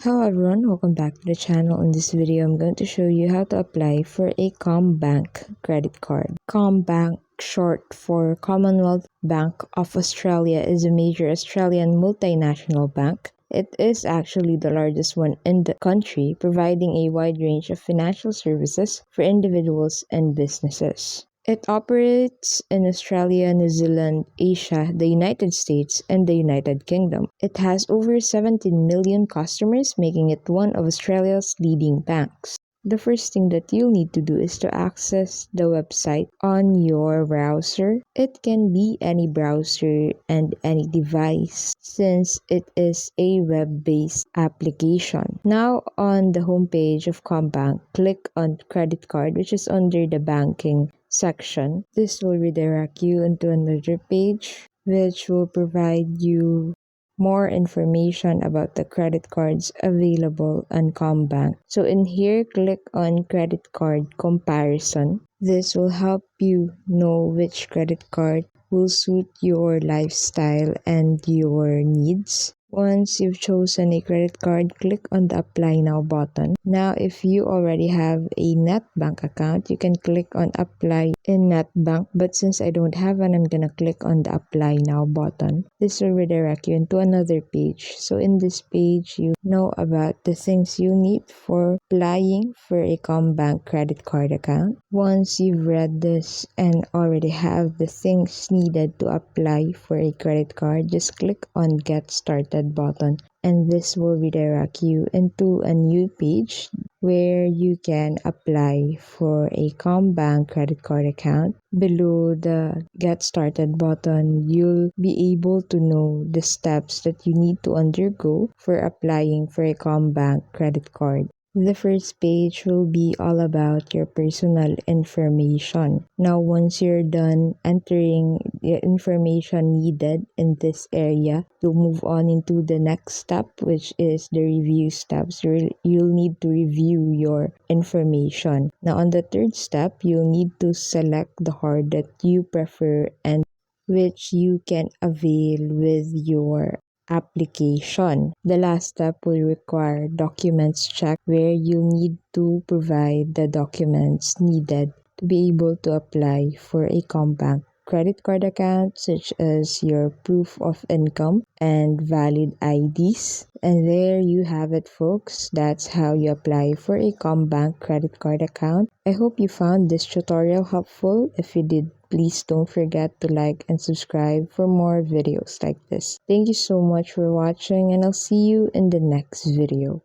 Hello everyone, welcome back to the channel. In this video, I'm going to show you how to apply for a CommBank credit card. CommBank, short for Commonwealth Bank of Australia, is a major Australian multinational bank. It is actually the largest one in the country, providing a wide range of financial services for individuals and businesses. It operates in Australia, New Zealand, Asia, the United States, and the United Kingdom. It has over 17 million customers, making it one of Australia's leading banks. The first thing that you'll need to do is to access the website on your browser. It can be any browser and any device since it is a web-based application. Now on the homepage of CommBank, click on credit card, which is under the banking section. This will redirect you into another page which will provide you more information about the credit cards available on CommBank. So in here, click on credit card comparison. This will help you know which credit card will suit your lifestyle and your needs. Once you've chosen a credit card, click on the Apply Now button. Now, if you already have a NetBank account, you can click on Apply in NetBank. But since I don't have one, I'm gonna click on the Apply Now button. This will redirect you into another page. So in this page, you know about the things you need for applying for a CommBank credit card account. Once you've read this and already have the things needed to apply for a credit card, just click on Get Started button, and this will redirect you into a new page where you can apply for a CommBank credit card account. Below the Get Started button, you'll be able to know the steps that you need to undergo for applying for a CommBank credit card. The first page will be all about your personal information. Now, once you're done entering the information needed in this area, you'll move on into the next step, which is the review steps. You'll need to review your information. Now, on the third step, you'll need to select the card that you prefer and which you can avail with your application. The last step will require documents check, where you need to provide the documents needed to be able to apply for a CommBank credit card account, such as your proof of income and valid IDs. And there you have it, folks. That's how you apply for a CommBank credit card account. I hope you found this tutorial helpful. If you did, please don't forget to like and subscribe for more videos like this. Thank you so much for watching, and I'll see you in the next video.